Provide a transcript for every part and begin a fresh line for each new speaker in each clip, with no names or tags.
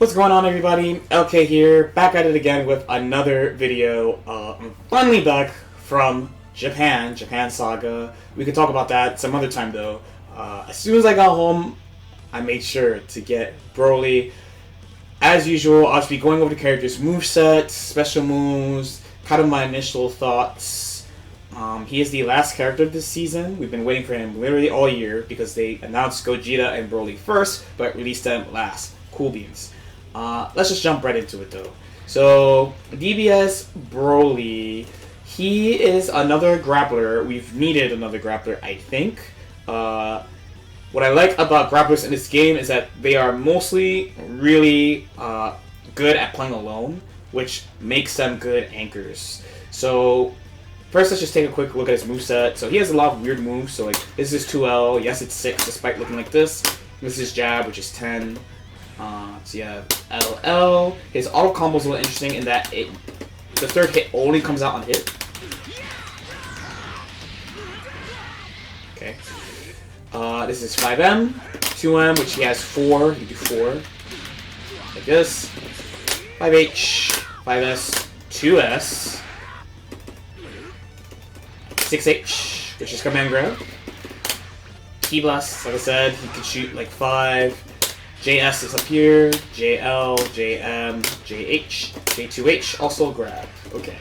What's going on, everybody? LK here, back at it again with another video. I'm finally back from Japan Saga. We could talk about that some other time though. As soon as I got home, I made sure to get Broly. As usual, I'll just be going over the characters' movesets, special moves, kind of my initial thoughts. He is the last character of this season. We've been waiting for him literally all year because they announced Gogeta and Broly first, but released them last. Cool beans. Let's just jump right into it though. So, DBS Broly, he is another grappler. We've needed another grappler, I think. What I like about grapplers in this game is that they are mostly really good at playing alone, which makes them good anchors. So, first let's just take a quick look at his moveset. So he has a lot of weird moves. So like, this is 2L, yes it's 6 despite looking like this. This is jab, which is 10. So yeah, LL. His auto combo is a little interesting in that the third hit only comes out on hit. Okay. This is 5M, 2M, which he has 4. You do 4. Like this. 5H, 5S, 2S. 6H, which is command grab. Key blast, like I said, he can shoot like 5. JS is up here, JL, JM, JH, J2H, also grab. Okay.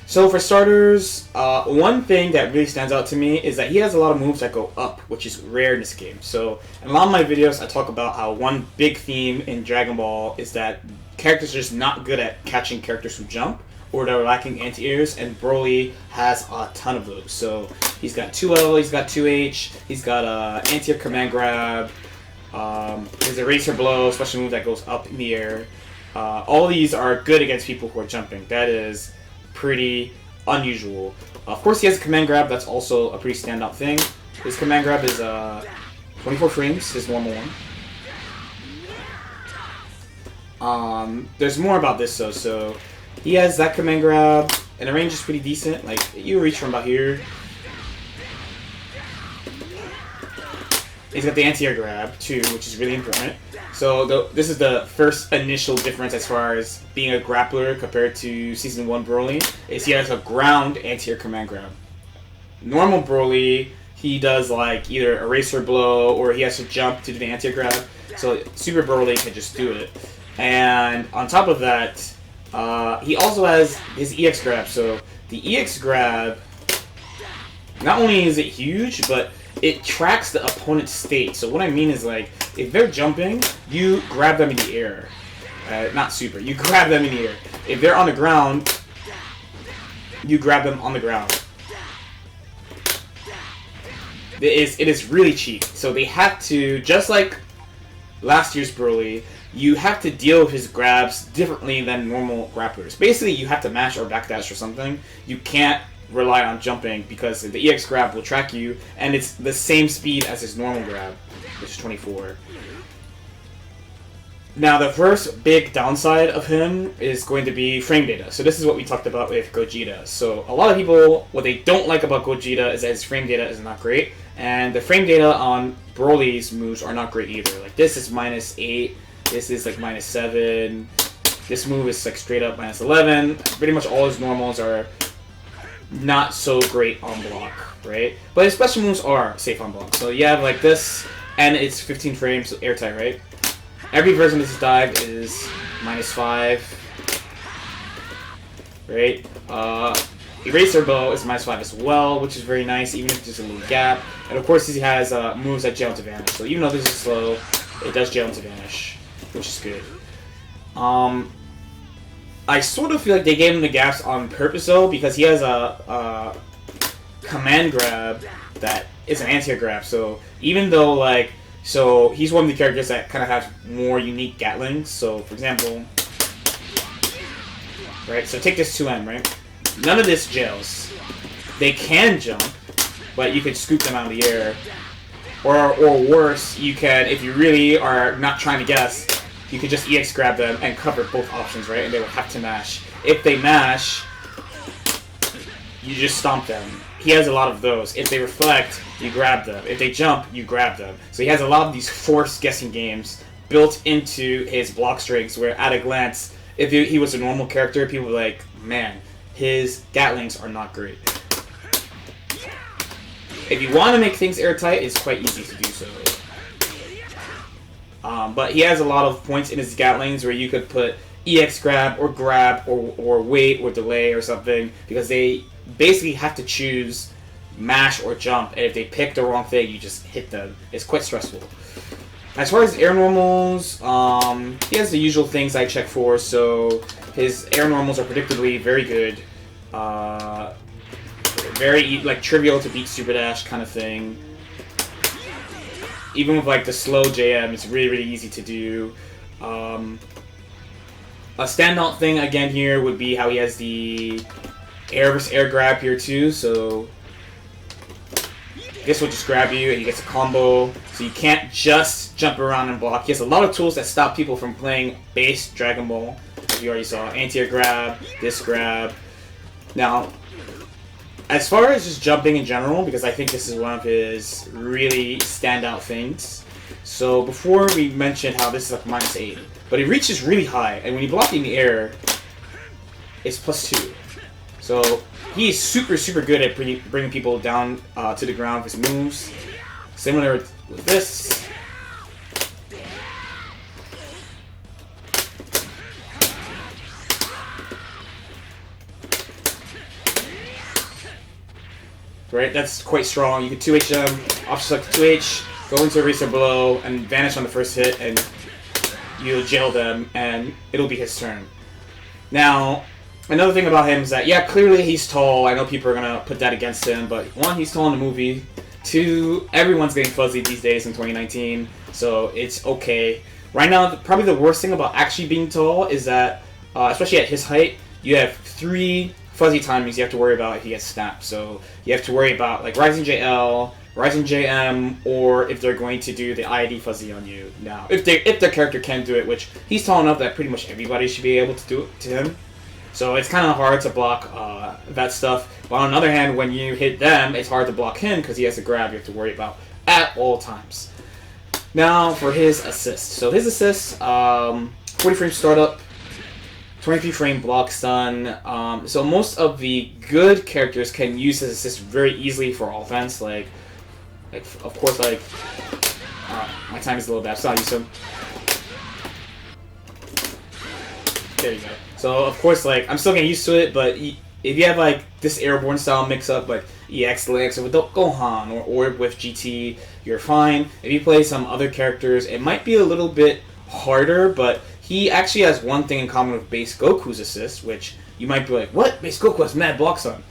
So for starters, one thing that really stands out to me is that he has a lot of moves that go up, which is rare in this game. So in a lot of my videos, I talk about how one big theme in Dragon Ball is that characters are just not good at catching characters who jump, or they're lacking anti-airs, and Broly has a ton of those. So he's got 2L, he's got 2H, he's got anti-air command grab, there's a Razor Blow, special move that goes up in the air. All these are good against people who are jumping. That is pretty unusual. Of course, he has a command grab. That's also a pretty standout thing. His command grab is 24 frames, his normal one. There's more about this though. So he has that command grab, and the range is pretty decent. Like, you reach from about here. He's got the anti-air grab, too, which is really important. So this is the first initial difference as far as being a grappler compared to Season 1 Broly, is he has a ground anti-air command grab. Normal Broly, he does like either a Razor Blow or he has to jump to do the anti-air grab. So Super Broly can just do it. And on top of that, he also has his EX grab. So the EX grab, not only is it huge, but it tracks the opponent's state. So what I mean is, like, if they're jumping, you grab them in the air. Not super. You grab them in the air. If they're on the ground, you grab them on the ground. It is really cheap. So they have to, just like last year's Broly, you have to deal with his grabs differently than normal grapplers. Basically, you have to mash or backdash or something. You can't rely on jumping because the EX grab will track you, and it's the same speed as his normal grab, which is 24. Now, the first big downside of him is going to be frame data. So this is what we talked about with Gogeta. So a lot of people, what they don't like about Gogeta is that his frame data is not great, and the frame data on Broly's moves are not great either. Like, this is -8, this is like -7, this move is like straight up -11. Pretty much all his normals are not so great on block, right? But his special moves are safe on block. So you have like this, and it's 15 frames, so airtight, right? Every version of this dive is -5, right? Eraser Bow is -5 as well, which is very nice, even if there's a little gap. And of course, he has moves that jail to vanish. So even though this is slow, it does jail to vanish, which is good. I sort of feel like they gave him the gaps on purpose though, because he has a command grab that is an anti-air grab. So even though so he's one of the characters that kind of has more unique Gatlings. So for example, right? So take this 2M, right? None of this jails. They can jump, but you could scoop them out of the air. Or worse, you can, if you really are not trying to guess, you could just EX grab them and cover both options, right? And they will have to mash. If they mash, you just stomp them. He has a lot of those. If they reflect, you grab them. If they jump, you grab them. So he has a lot of these forced guessing games built into his block strings, where at a glance, if he was a normal character, people would be like, man, his Gatlings are not great. If you want to make things airtight, it's quite easy to do so. But he has a lot of points in his Gatlings where you could put EX grab or wait or delay or something, because they basically have to choose mash or jump, and if they pick the wrong thing, you just hit them. It's quite stressful. As far as air normals, he has the usual things I check for, so his air normals are predictably very good. Very, like, trivial to beat Super Dash kind of thing. Even with, like, the slow JM, it's really, really easy to do. A standout thing, again, here would be how he has the air versus air grab here, too, so this will just grab you, and he gets a combo, so you can't just jump around and block. He has a lot of tools that stop people from playing base Dragon Ball, as you already saw. Anti-air grab, this grab. Now, as far as just jumping in general, because I think this is one of his really standout things. So before we mentioned how this is like -8, but it reaches really high, and when you block in the air, it's +2. So he's super, super good at bringing people down to the ground with his moves. Similar with this. Right, that's quite strong. You can 2H them, off select 2H, go into a racer below, and vanish on the first hit, and you'll jail them, and it'll be his turn. Now, another thing about him is that, yeah, clearly he's tall. I know people are going to put that against him, but one, he's tall in the movie. Two, everyone's getting fuzzy these days in 2019, so it's okay. Right now, probably the worst thing about actually being tall is that, especially at his height, you have 3 fuzzy timings you have to worry about if he gets snapped. So you have to worry about like Rising JL, Rising JM, or if they're going to do the ID fuzzy on you. Now, if the character can do it, which he's tall enough that pretty much everybody should be able to do it to him. So it's kind of hard to block that stuff. But on the other hand, when you hit them, it's hard to block him because he has a grab you have to worry about at all times. Now for his assist. So his assist, 40 frame startup, 23 frame block stun. So most of the good characters can use his assist very easily for offense. Like of course, like my time is a little bad, so I'll use him. There you go. So of course, like I'm still getting used to it, but if you have like this airborne style mix up, like EX, Lex, or with Gohan, or with GT, you're fine. If you play some other characters, it might be a little bit harder, but he actually has one thing in common with base Goku's assist, which you might be like, what? Base Goku has mad block stun.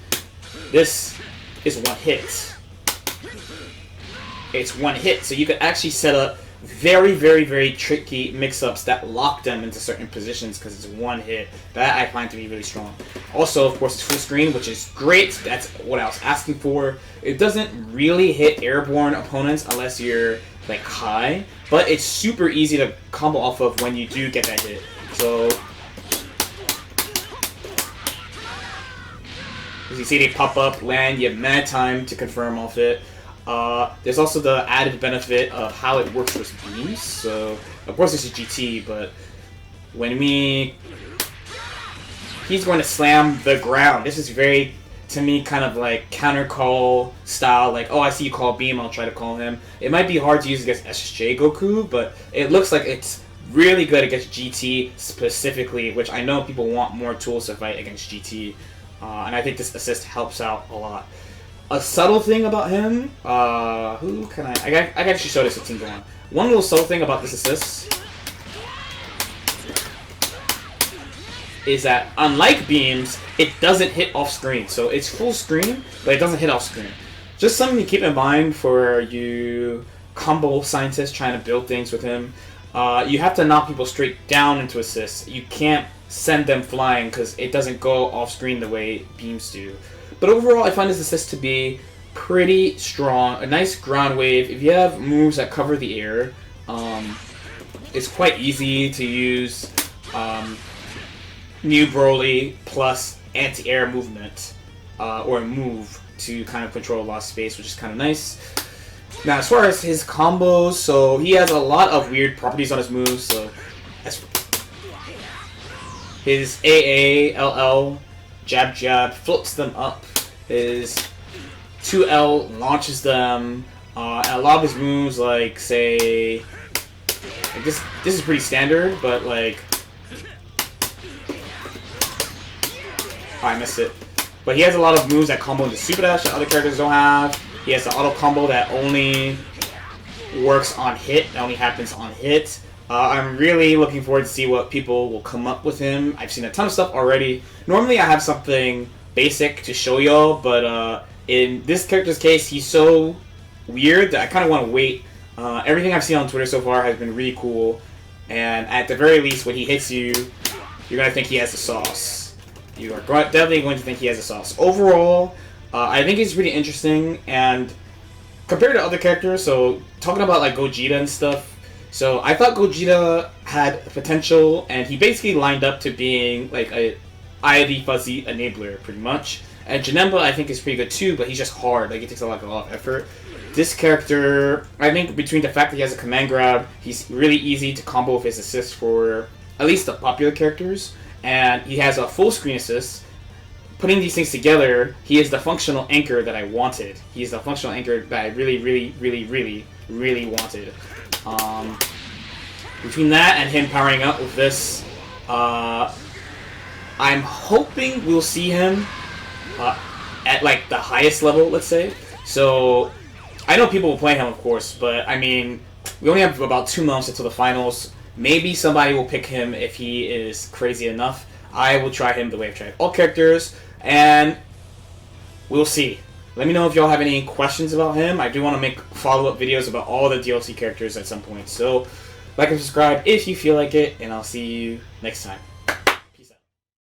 This is one hit. It's one hit, so you can actually set up very, very, very tricky mix-ups that lock them into certain positions because it's one hit. That I find to be really strong. Also, of course, it's full screen, which is great. That's what I was asking for. It doesn't really hit airborne opponents unless you're like high, but it's super easy to combo off of when you do get that hit. So, as you see, they pop up, land. You have mad time to confirm off it. There's also the added benefit of how it works with beams. So, of course, this is GT, but when he's going to slam the ground. This is very, to me, kind of like counter call style. Like, oh, I see you call beam, I'll try to call him. It might be hard to use against SSJ Goku, but it looks like it's really good against GT specifically, which I know people want more tools to fight against GT. And I think this assist helps out a lot. A subtle thing about him, who can I can actually show this to Team Gohan. One little subtle thing about this assist is that, unlike beams, it doesn't hit off screen. So it's full screen, but it doesn't hit off screen. Just something to keep in mind for you combo scientists trying to build things with him. You have to knock people straight down into assists. You can't send them flying because it doesn't go off screen the way beams do. But overall, I find this assist to be pretty strong. A nice ground wave. If you have moves that cover the air, it's quite easy to use new Broly plus anti-air movement or move to kind of control a lot of space, which is kind of nice. Now, as far as his combos, so he has a lot of weird properties on his moves. So, as his AA, LL, jab jab flips them up. His 2L launches them. And a lot of his moves, like say, like this is pretty standard, but like, oh, I missed it. But he has a lot of moves that combo into Super Dash that other characters don't have. He has the auto combo that only works on hit, that only happens on hit. I'm really looking forward to see what people will come up with him. I've seen a ton of stuff already. Normally I have something basic to show y'all, but in this character's case, he's so weird that I kind of want to wait. Everything I've seen on Twitter so far has been really cool, and at the very least, when he hits you, you're going to think he has the sauce. You are definitely going to think he has the sauce. Overall, I think he's pretty interesting, and compared to other characters, so talking about like Gogeta and stuff, so I thought Gogeta had potential, and he basically lined up to being like a ID fuzzy enabler, pretty much. And Janemba, I think, is pretty good too, but he's just hard. Like, it takes a lot of effort. This character, I think, between the fact that he has a command grab, he's really easy to combo with his assist for at least the popular characters, and he has a full screen assist. Putting these things together, he is the functional anchor that I wanted. He is the functional anchor that I really wanted. Between that and him powering up with this, I'm hoping we'll see him at like the highest level, let's say. So I know people will play him, of course, but I mean, we only have about 2 months until the finals. Maybe somebody will pick him if he is crazy enough. I will try him the way I've tried all characters, and we'll see. Let me know if y'all have any questions about him. I do want to make follow-up videos about all the DLC characters at some point. So, like and subscribe if you feel like it, and I'll see you next time.